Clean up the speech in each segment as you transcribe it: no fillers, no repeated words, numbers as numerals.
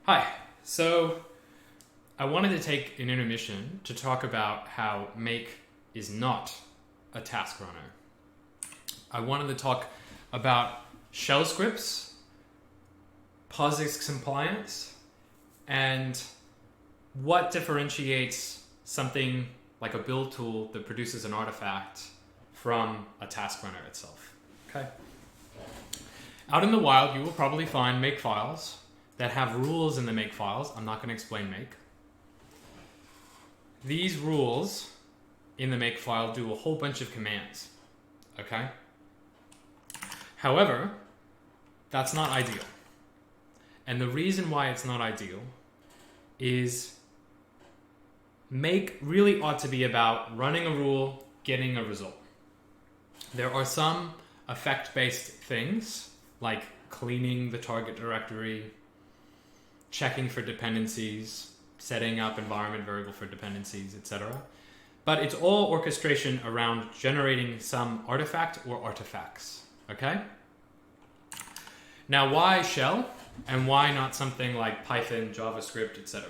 Hi, so I wanted to take an intermission to talk about how make is not a task runner. I wanted to talk about shell scripts, POSIX compliance, and what differentiates something like a build tool that produces an artifact from a task runner itself. Okay. Out in the wild, you will probably find make files that have rules in the make files. I'm not going to explain make. These rules in the make file do a whole bunch of commands. Okay? However, that's not ideal. And the reason why it's not ideal is make really ought to be about running a rule, getting a result. There are some effect-based things like cleaning the target directory, checking for dependencies, setting up environment variable for dependencies, etc. But it's all orchestration around generating some artifact or artifacts, okay? Now, why shell? And why not something like Python, JavaScript, etc.?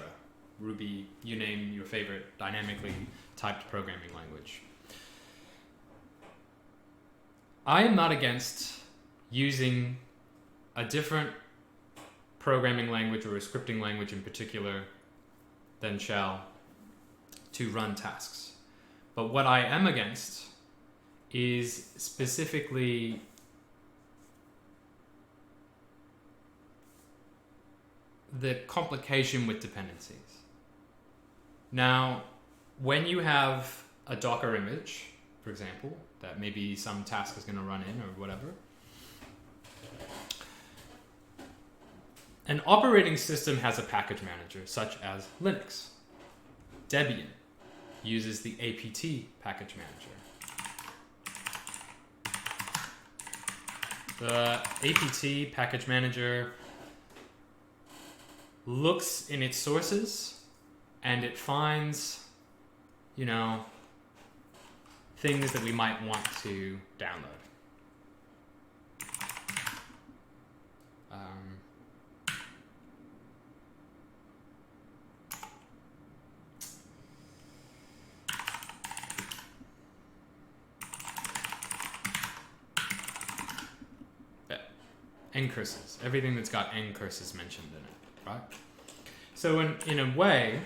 Ruby, you name your favorite dynamically typed programming language. I am not against using a different programming language or a scripting language in particular than shell to run tasks. But what I am against is specifically the complication with dependencies. Now, when you have a Docker image, for example, that maybe some task is going to run in or whatever, an operating system has a package manager, such as Linux. Debian uses the apt package manager. The apt package manager looks in its sources and it finds, things that we might want to download. Ncurses, everything that's got ncurses mentioned in it, right? So in a way,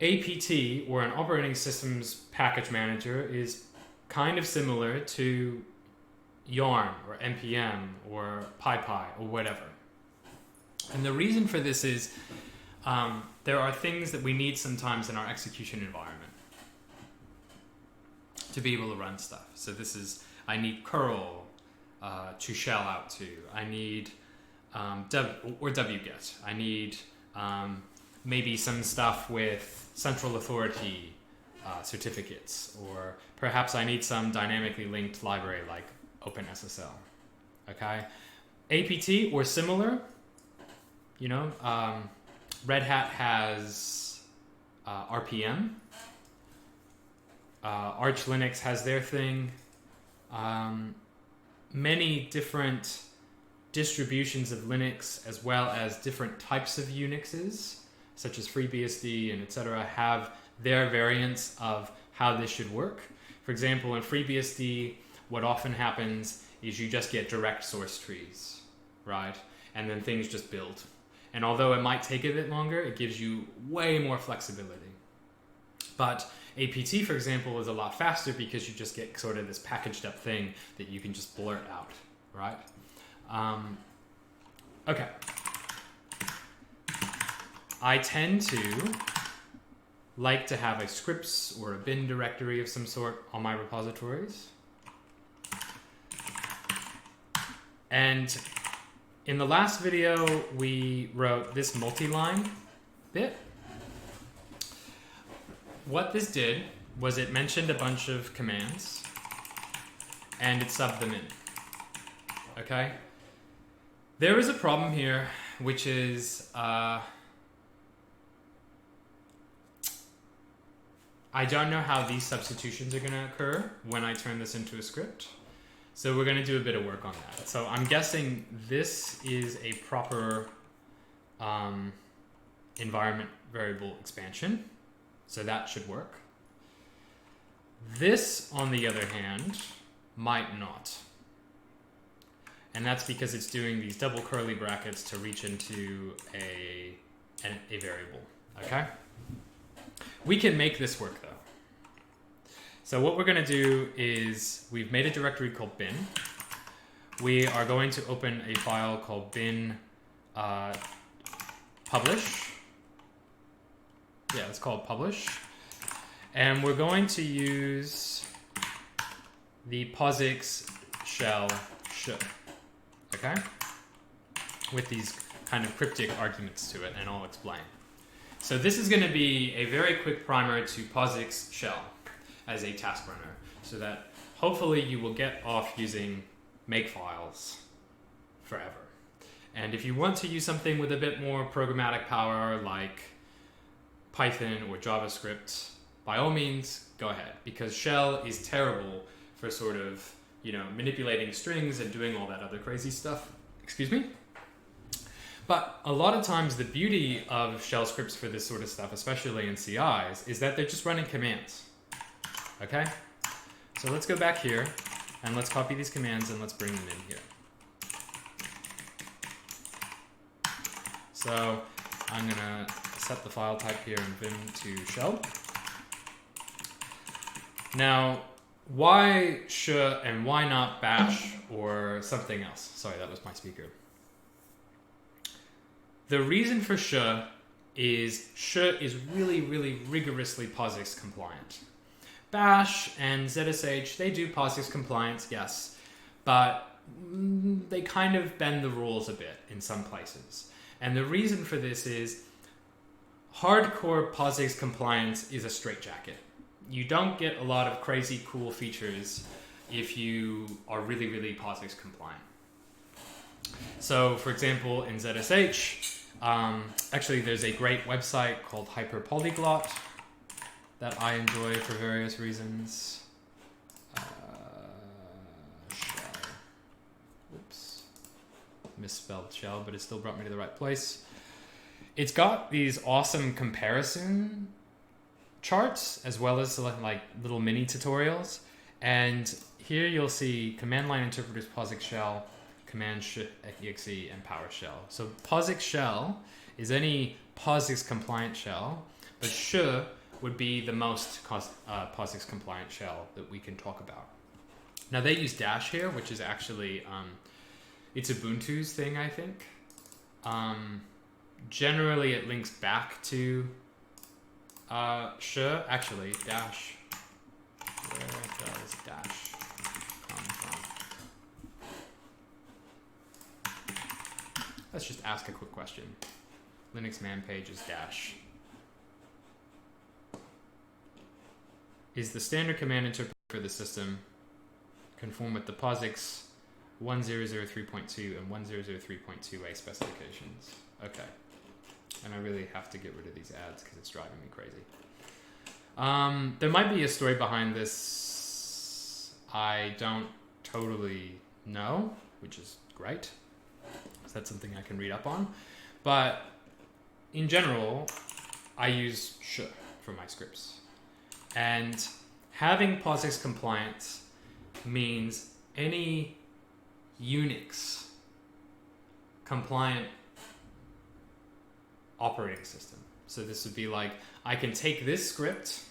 apt, or an operating system's package manager, is kind of similar to yarn or npm or pypy or whatever. And the reason for this is there are things that we need sometimes in our execution environment to be able to run stuff. So this is, I need curl to shell out to. I need wget. I need maybe some stuff with central authority certificates, or perhaps I need some dynamically linked library like OpenSSL. Okay, apt or similar. Red Hat has RPM. Arch Linux has their thing. Many different distributions of Linux, as well as different types of Unixes, such as FreeBSD and etc., have their variants of how this should work. For example, in FreeBSD, what often happens is you just get direct source trees, right? And then things just build. And although it might take a bit longer, it gives you way more flexibility. But apt, for example, is a lot faster because you just get sort of this packaged up thing that you can just blurt out, right? Okay. I tend to like to have a scripts or a bin directory of some sort on my repositories. And in the last video, we wrote this multi-line bit. What this did was it mentioned a bunch of commands and it subbed them in. Okay? There is a problem here, which is I don't know how these substitutions are going to occur when I turn this into a script. So we're going to do a bit of work on that. So I'm guessing this is a proper environment variable expansion. So that should work. This, on the other hand, might not. And that's because it's doing these double curly brackets to reach into a variable, okay? We can make this work though. So what we're gonna do is, we've made a directory called bin. We are going to open a file called bin publish. Yeah, it's called publish. And we're going to use the POSIX shell sh, okay? With these kind of cryptic arguments to it, and I'll explain. So this is going to be a very quick primer to POSIX shell as a task runner, so that hopefully you will get off using makefiles forever. And if you want to use something with a bit more programmatic power like Python or JavaScript, by all means, go ahead, because shell is terrible for sort of, you know, manipulating strings and doing all that other crazy stuff. Excuse me? But a lot of times the beauty of shell scripts for this sort of stuff, especially in CIs, is that they're just running commands. Okay? So let's go back here and let's copy these commands and let's bring them in here. So I'm gonna set the file type here in bin to shell. Now, why sh and why not bash or something else? Sorry, that was my speaker. The reason for sh is really, really rigorously POSIX compliant. Bash and ZSH, they do POSIX compliance, yes, but they kind of bend the rules a bit in some places. And the reason for this is hardcore POSIX compliance is a straitjacket. You don't get a lot of crazy cool features if you are really, really POSIX compliant. So, for example, in ZSH, actually there's a great website called Hyperpolyglot that I enjoy for various reasons. Shell. Oops. Misspelled shell, but it still brought me to the right place. It's got these awesome comparison charts as well as like little mini tutorials. And here you'll see command line interpreters, POSIX shell, command sh exe, and PowerShell. So POSIX shell is any POSIX compliant shell, but sh would be the most POSIX compliant shell that we can talk about. Now they use dash here, which is actually, it's Ubuntu's thing, I think. Generally it links back to sh, actually, dash. Where does dash come from? Let's just ask a quick question. Linux man page is dash. Is the standard command interpreter for the system conform with the POSIX 1003.2 and 1003.2a specifications? Okay. And I really have to get rid of these ads because it's driving me crazy. There might be a story behind this. I don't totally know, which is great. So that's something I can read up on. But in general, I use sh for my scripts. And having POSIX compliance means any Unix compliant operating system. So this would be like, I can take this script,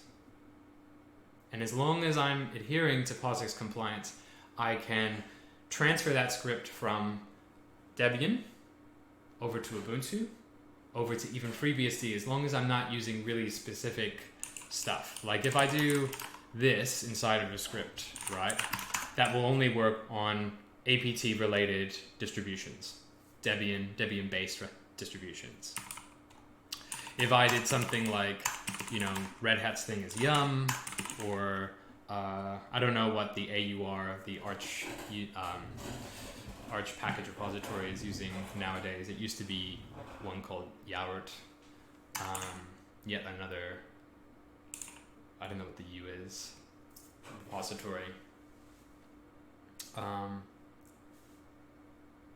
and as long as I'm adhering to POSIX compliance, I can transfer that script from Debian over to Ubuntu, over to even FreeBSD, as long as I'm not using really specific stuff. Like if I do this inside of a script, right, that will only work on APT related distributions, Debian-based distributions. If I did something like, you know, Red Hat's thing is Yum, or I don't know what the AUR, the Arch package repository is using nowadays. It used to be one called Yaourt. Yet another, I don't know what the U is, repository.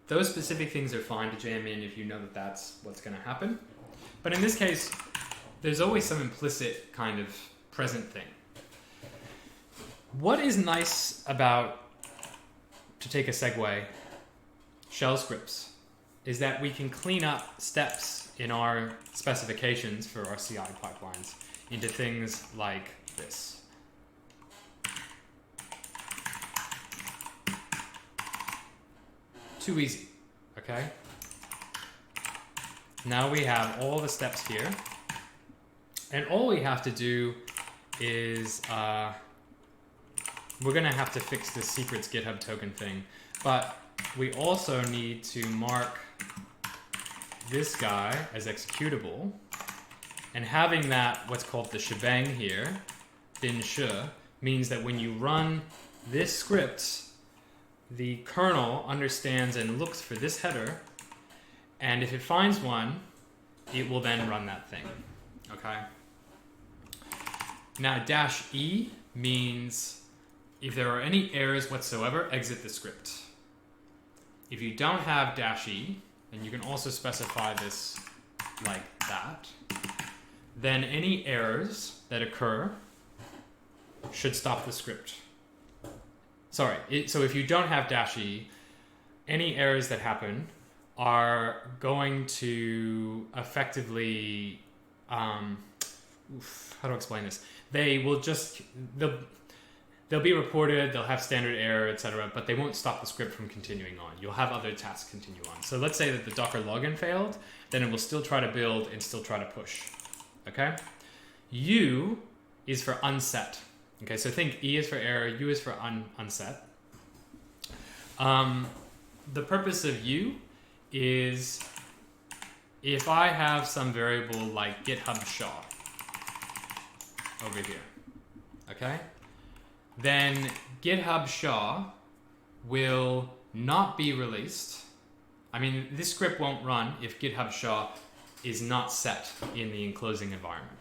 Those specific things are fine to jam in if you know that that's what's going to happen. But in this case, there's always some implicit kind of present thing. What is nice about, to take a segue, shell scripts is that we can clean up steps in our specifications for our CI pipelines into things like this. Too easy, okay? Now we have all the steps here, and all we have to do is we're gonna have to fix this secrets GitHub token thing, but we also need to mark this guy as executable, and having that, what's called the shebang here, bin sh, means that when you run this script, the kernel understands and looks for this header, and if it finds one, it will then run that thing, okay? Now -e means if there are any errors whatsoever, exit the script. If you don't have -e, and you can also specify this like that, then any errors that occur should stop the script. Sorry, so if you don't have -e, any errors that happen are going to effectively, how do I explain this? They will just, they'll be reported, they'll have standard error, etc., but they won't stop the script from continuing on. You'll have other tasks continue on. So let's say that the Docker login failed, then it will still try to build and still try to push, okay? U is for unset. Okay, so think E is for error, U is for unset. The purpose of U is if I have some variable like GitHub SHA over here, okay? Then GitHub SHA will not be released. I mean, this script won't run if GitHub SHA is not set in the enclosing environment,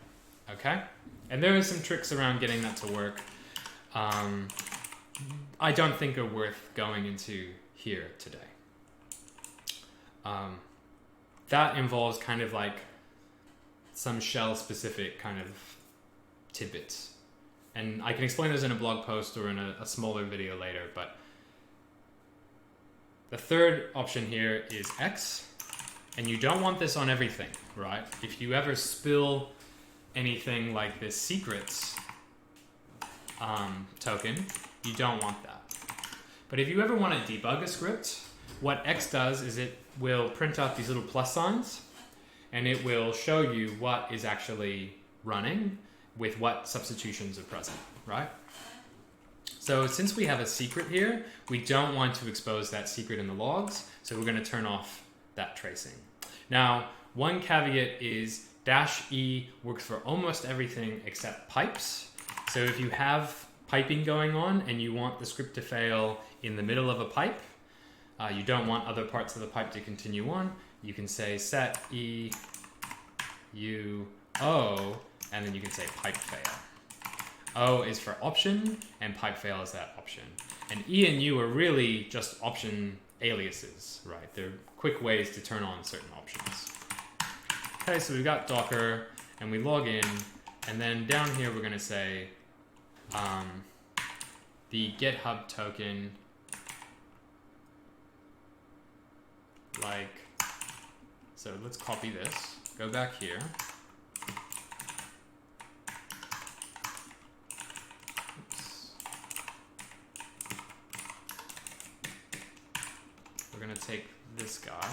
okay? And there are some tricks around getting that to work. I don't think are worth going into here today. That involves kind of like some shell specific kind of tidbits. And I can explain those in a blog post or in a smaller video later, but the third option here is X, and you don't want this on everything, right? If you ever spill anything like this secrets token, you don't want that. But if you ever want to debug a script, what X does is it will print out these little plus signs, and it will show you what is actually running with what substitutions are present, right? So since we have a secret here, we don't want to expose that secret in the logs, so we're going to turn off that tracing. Now, one caveat is -e works for almost everything except pipes. So if you have piping going on and you want the script to fail in the middle of a pipe, you don't want other parts of the pipe to continue on, you can say set E, U, O, and then you can say pipe fail. O is for option, and pipe fail is that option. And E and U are really just option aliases, right? They're quick ways to turn on certain options. Okay, so we've got Docker, and we log in, and then down here we're going to say the GitHub token, like, so let's copy this, go back here. We're going to take this guy,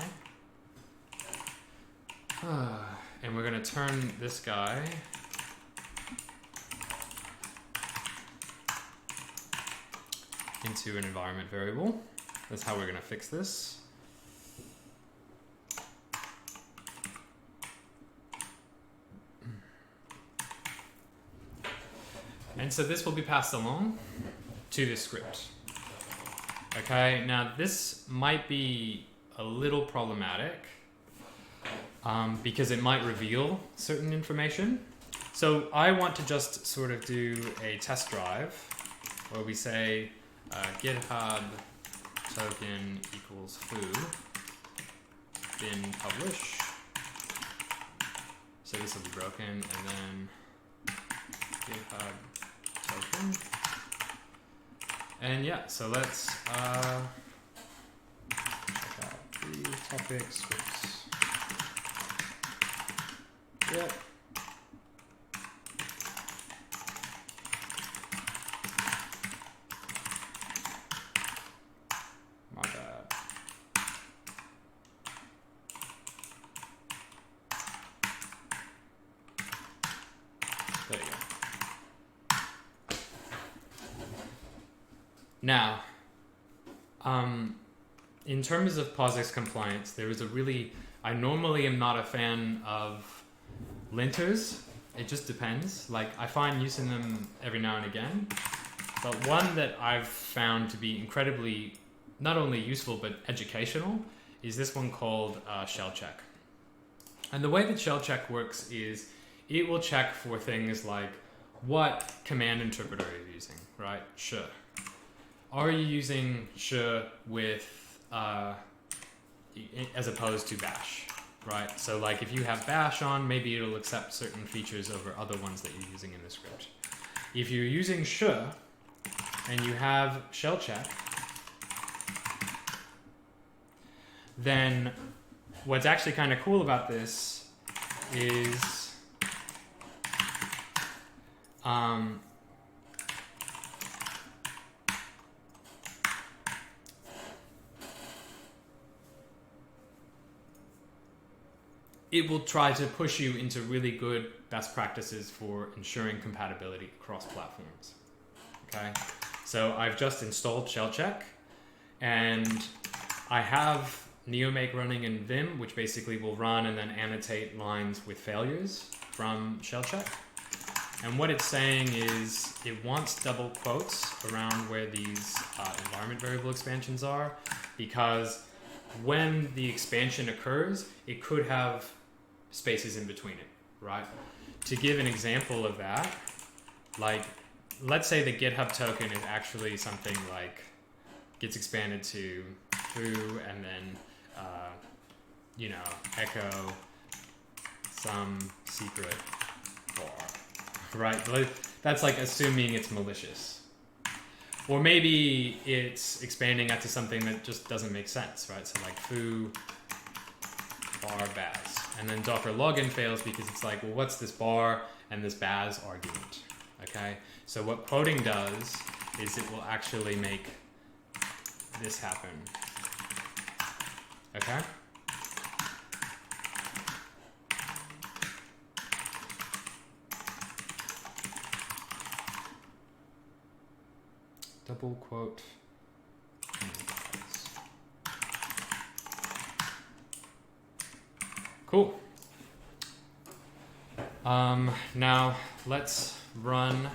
and we're going to turn this guy into an environment variable. That's how we're going to fix this. And so this will be passed along to the script. Okay, now this might be a little problematic because it might reveal certain information. So I want to just sort of do a test drive where we say GitHub token equals foo, bin publish. So this will be broken, and then GitHub token. And yeah, so let's check out the topic scripts. Yep. My bad. There you go. Now, in terms of POSIX compliance, there is a really, I normally am not a fan of linters. It just depends. Like, I find using them every now and again, but one that I've found to be incredibly not only useful but educational is this one called shell check. And the way that shell check works is it will check for things like what command interpreter are you using, right? Sure. Are you using sure with as opposed to bash, right? So like if you have bash on, maybe it'll accept certain features over other ones that you're using in the script. If you're using sure and you have shell check, then what's actually kind of cool about this is it will try to push you into really good best practices for ensuring compatibility across platforms. Okay, so I've just installed shell check, and I have NeoMake running in Vim, which basically will run and then annotate lines with failures from shell check. And what it's saying is it wants double quotes around where these environment variable expansions are, because when the expansion occurs, it could have spaces in between it, right? To give an example of that, like, let's say the GitHub token is actually something like gets expanded to foo and then, you know, echo some secret bar, right? That's like assuming it's malicious. Or maybe it's expanding that to something that just doesn't make sense, right? So like foo bar baz. And then Docker login fails because it's like, well, what's this bar and this baz argument? Okay, so what quoting does is it will actually make this happen. Okay? Double quote. Cool. Now let's run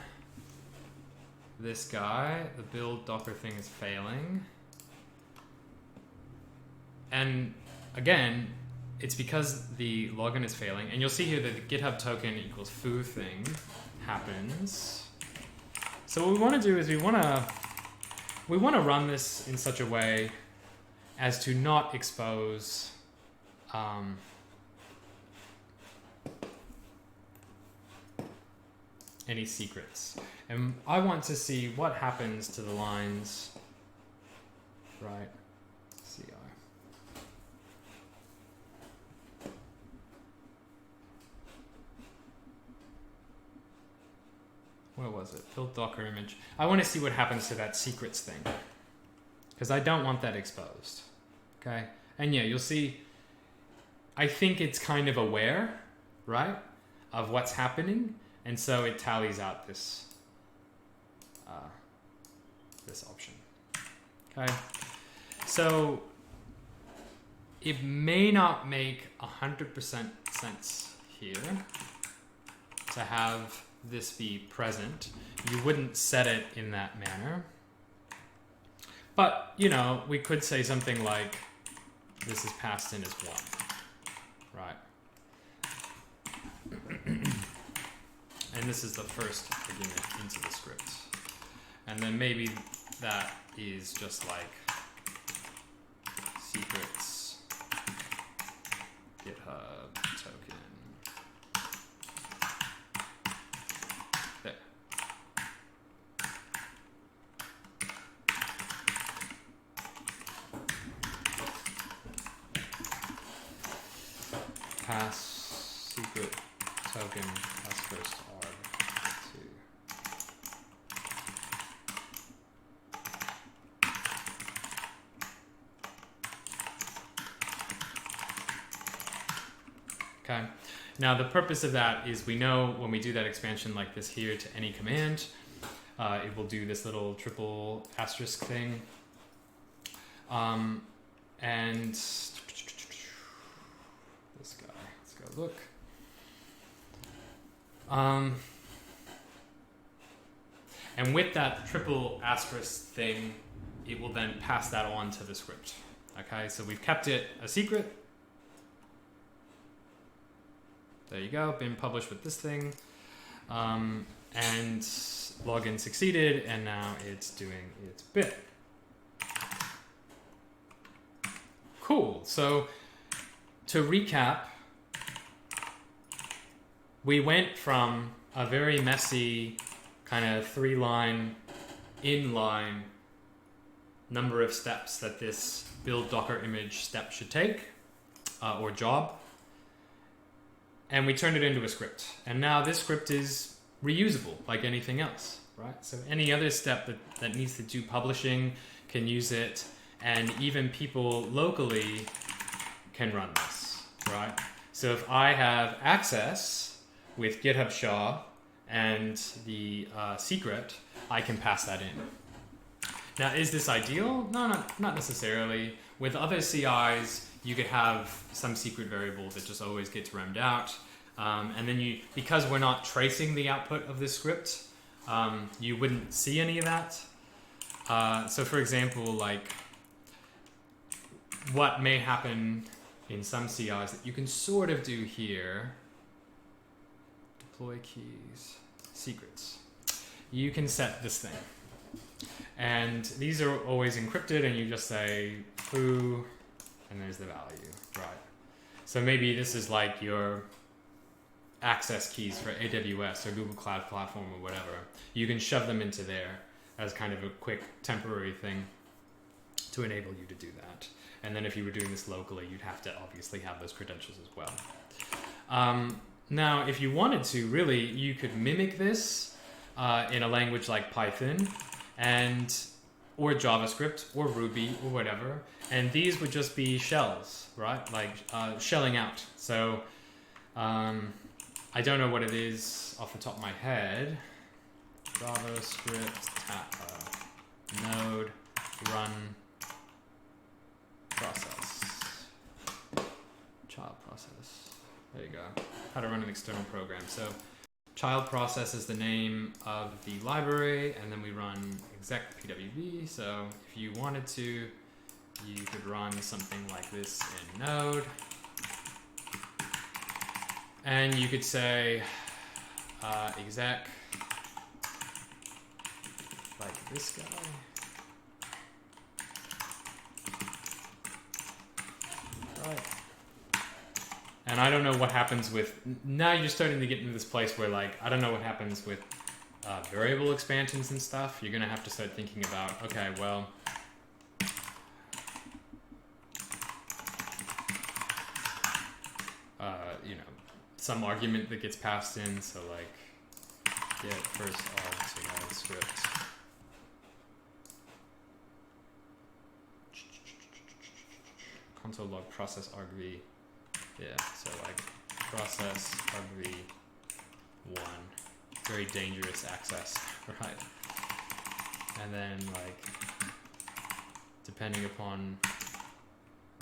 this guy. The build Docker thing is failing. And again, it's because the login is failing. And you'll see here that the GitHub token equals foo thing happens. So what we want to do is we want to run this in such a way as to not expose any secrets. And I want to see what happens to the lines, right? CI. Where was it? Build Docker image. I want to see what happens to that secrets thing, because I don't want that exposed. Okay? And yeah, you'll see, I think it's kind of aware, right, of what's happening. And so it tallies out this this option. Okay, so it may not make 100% sense here to have this be present. You wouldn't set it in that manner. But, you know, we could say something like this is passed in as 1, right? And this is the first argument into the script. And then maybe that is just like GitHub token. There. Pass secret token as first arg to. Okay. Now the purpose of that is we know when we do that expansion like this here to any command, it will do this little triple asterisk thing. And this guy, let's go look. And with that triple asterisk thing, it will then pass that on to the script. Okay, so we've kept it a secret. There you go, been published with this thing. And login succeeded, and now it's doing its bit. Cool, so to recap, we went from a very messy kind of 3-line, inline number of steps that this build Docker image step should take, or job, and we turned it into a script. And now this script is reusable like anything else, right? So any other step that needs to do publishing can use it, and even people locally can run this, right? So if I have access with GitHub SHA and the secret, I can pass that in. Now, is this ideal? No, not necessarily. With other CIs, you could have some secret variable that just always gets remmed out. And then because we're not tracing the output of this script, you wouldn't see any of that. So for example, like what may happen in some CIs that you can sort of do here, deploy keys, secrets. You can set this thing. And these are always encrypted, and you just say foo, and there's the value, right? So maybe this is like your access keys for AWS or Google Cloud Platform or whatever. You can shove them into there as kind of a quick temporary thing to enable you to do that. And then if you were doing this locally, you'd have to obviously have those credentials as well. Now, if you wanted to, really, you could mimic this in a language like Python or JavaScript or Ruby or whatever. And these would just be shells, right? Like shelling out. So I don't know what it is off the top of my head. JavaScript node run process. Child process. There you go. How to run an external program. So child process is the name of the library, and then we run exec pwv. So if you wanted to, you could run something like this in Node. And you could say exec like this guy. Right. And I don't know what happens with, now you're starting to get into this place where like, I don't know what happens with variable expansions and stuff. You're gonna have to start thinking about, okay, well, you know, some argument that gets passed in, so like get first arg to node script. Console log process argv. Yeah, so like process argv1. Very dangerous access, right? And then like depending upon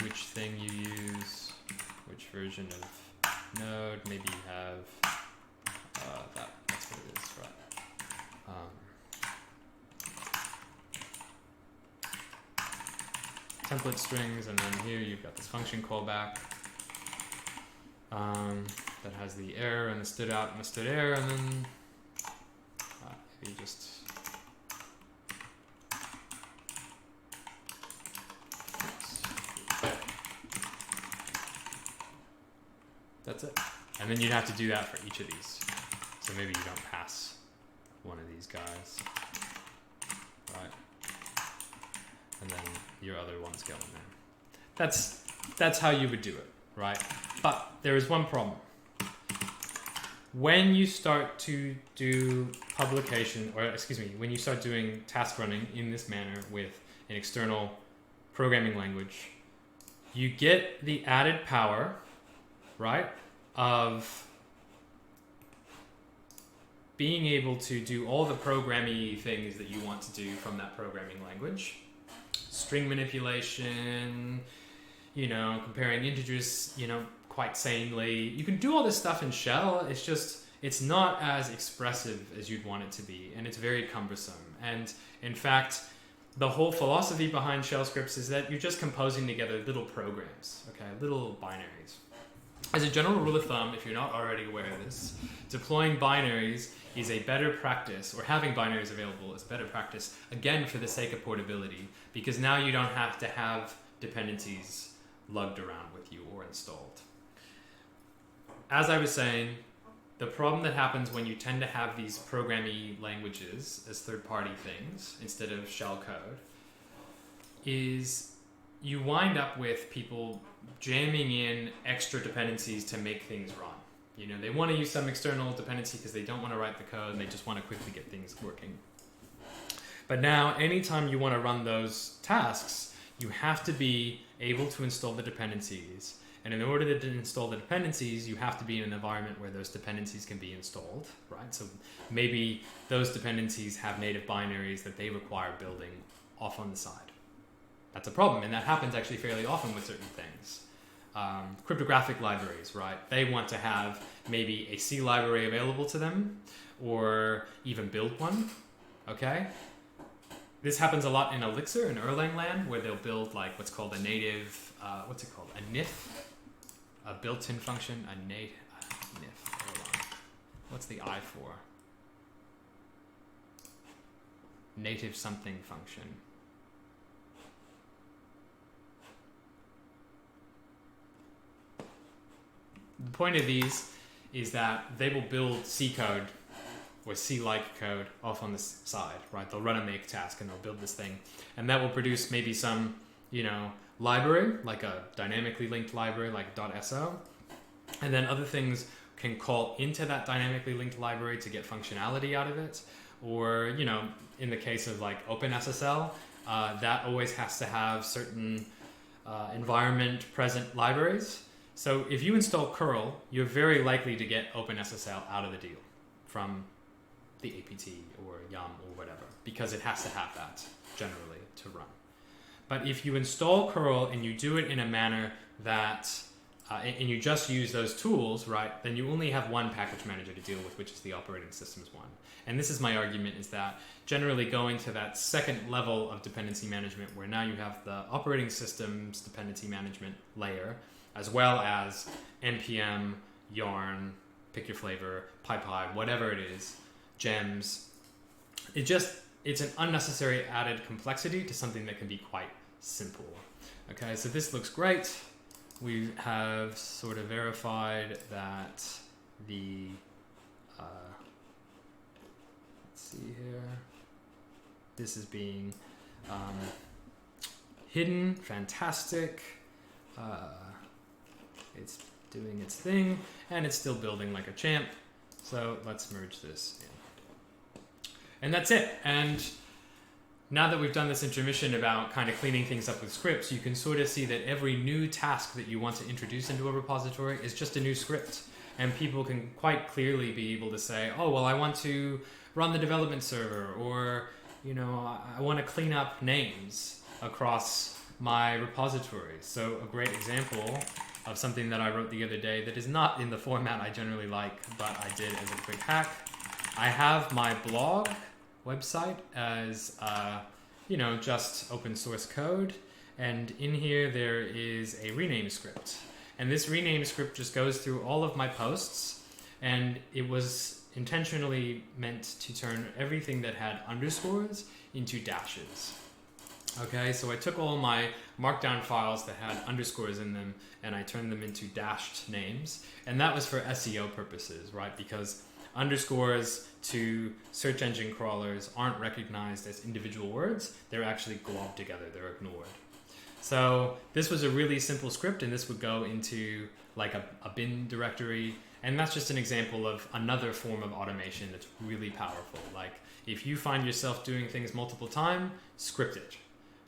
which thing you use, which version of Node, maybe you have that's what it is, right? Template strings, and then here you've got this function callback that has the error and the stood out and the stood error, and then maybe just That's it. And then you'd have to do that for each of these. So maybe you don't pass one of these guys. Right. And then your other ones go in there. That's how you would do it, right? But there is one problem. When you start to do publication, or excuse me, when you start doing task running in this manner with an external programming language, you get the added power, right, of being able to do all the programming things that you want to do from that programming language. String manipulation, you know, comparing integers, you know, quite sanely. You can do all this stuff in shell. It's just, it's not as expressive as you'd want it to be, and it's very cumbersome. And in fact, the whole philosophy behind shell scripts is that you're just composing together little programs, okay, little binaries. As a general rule of thumb, if you're not already aware of this, deploying binaries is a better practice, or having binaries available is a better practice, again, for the sake of portability, because now you don't have to have dependencies lugged around with you or installed. As I was saying, the problem that happens when you tend to have these programming languages as third-party things instead of shell code is you wind up with people jamming in extra dependencies to make things run. You know, they want to use some external dependency because they don't want to write the code and they just want to quickly get things working. But now, anytime you want to run those tasks, you have to be able to install the dependencies. And in order to install the dependencies, you have to be in an environment where those dependencies can be installed, right? So maybe those dependencies have native binaries that they require building off on the side. That's a problem, and that happens actually fairly often with certain things. Cryptographic libraries, right? They want to have maybe a C library available to them, or even build one, okay? This happens a lot in Elixir and Erlang land, where they'll build like what's called a native, what's it called? A NIF, a built-in function, a NIF, hold on. What's the I for? Native something function. The point of these is that they will build C code or C-like code off on the side, right? They'll run a make task and they'll build this thing, and that will produce maybe some, you know, library, like a dynamically linked library like .so, and then other things can call into that dynamically linked library to get functionality out of it, or, you know, in the case of like OpenSSL, that always has to have certain environment present libraries. So if you install curl, you're very likely to get OpenSSL out of the deal from the APT or Yum or whatever, because it has to have that generally to run. But if you install curl and you do it in a manner that, and you just use those tools, right, then you only have one package manager to deal with, which is the operating system's one. And this is my argument, is that generally going to that second level of dependency management, where now you have the operating system's dependency management layer, as well as NPM, Yarn, pick your flavor, PyPy, whatever it is, gems. It's an unnecessary added complexity to something that can be quite simple. Okay, so this looks great. We have sort of verified that the, let's see here, this is being hidden, fantastic. It's doing its thing, and it's still building like a champ. So let's merge this in. And that's it. And now that we've done this intermission about kind of cleaning things up with scripts, you can sort of see that every new task that you want to introduce into a repository is just a new script. And people can quite clearly be able to say, oh, well, I want to run the development server, or, you know, I want to clean up names across my repository. So a great example of something that I wrote the other day that is not in the format I generally like, but I did as a quick hack. I have my blog website as, you know, just open source code. And in here, there is a rename script. And this rename script just goes through all of my posts. And it was intentionally meant to turn everything that had underscores into dashes. Okay, so I took all my markdown files that had underscores in them and I turned them into dashed names. And that was for SEO purposes, right? Because underscores to search engine crawlers aren't recognized as individual words. They're actually globbed together. They're ignored. So this was a really simple script, and this would go into like a bin directory. And that's just an example of another form of automation that's really powerful. Like if you find yourself doing things multiple times, script it.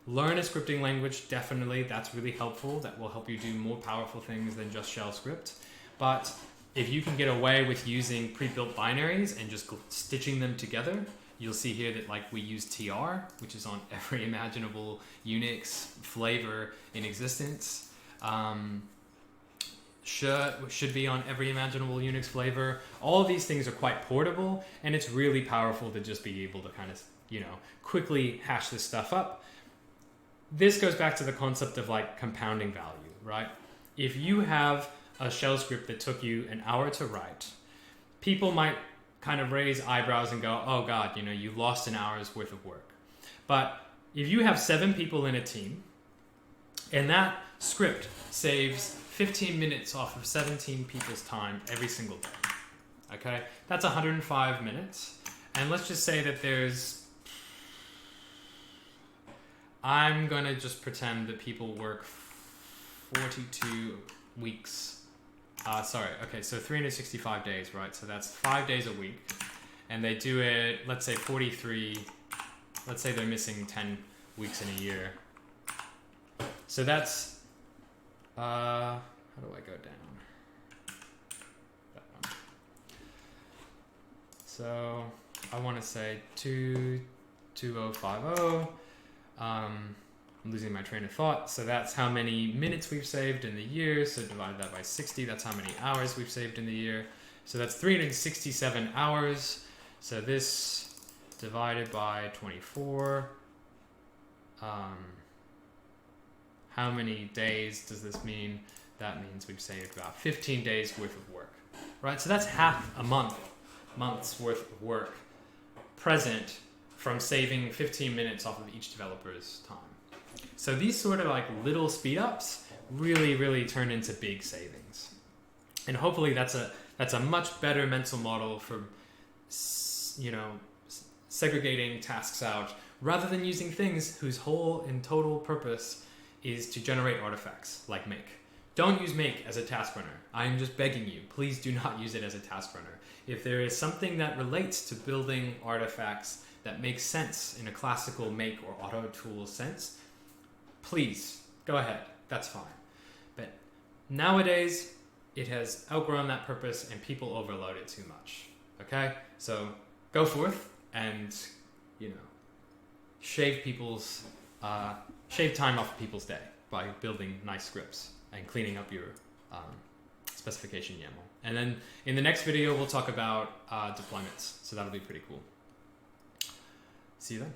Learn a scripting language, definitely. That's really helpful. That will help you do more powerful things than just shell script. But if you can get away with using pre-built binaries and just stitching them together, you'll see here that like we use tr, which is on every imaginable Unix flavor in existence. Should be on every imaginable Unix flavor. All of these things are quite portable, and it's really powerful to just be able to kind of, quickly hash this stuff up. This goes back to the concept of like compounding value, right? If you have a shell script that took you an hour to write, people might kind of raise eyebrows and go, oh God, you lost an hour's worth of work. But if you have 7 people in a team and that script saves 15 minutes off of 17 people's time every single day, okay? That's 105 minutes. And let's just say that I'm going to just pretend that people work 42 weeks. So 365 days, right? So that's 5 days a week. And they do it, let's say 43, let's say they're missing 10 weeks in a year. So that's, how do I go down? That one. So I want to say 2050. I'm losing my train of thought. So that's how many minutes we've saved in the year. So divide that by 60. That's how many hours we've saved in the year. So that's 367 hours. So this divided by 24. How many days does this mean? That means we've saved about 15 days worth of work, right? So that's half a month's worth of work present from saving 15 minutes off of each developer's time. So these sort of like little speed ups really, really turn into big savings. And hopefully that's a much better mental model for, segregating tasks out rather than using things whose whole and total purpose is to generate artifacts like make. Don't use make as a task runner. I'm just begging you, please do not use it as a task runner. If there is something that relates to building artifacts that makes sense in a classical make or auto tool sense, please go ahead, that's fine. But nowadays, it has outgrown that purpose and people overload it too much, okay? So go forth and, shave time off people's day by building nice scripts and cleaning up your specification YAML. And then in the next video, we'll talk about deployments. So that'll be pretty cool. See you then.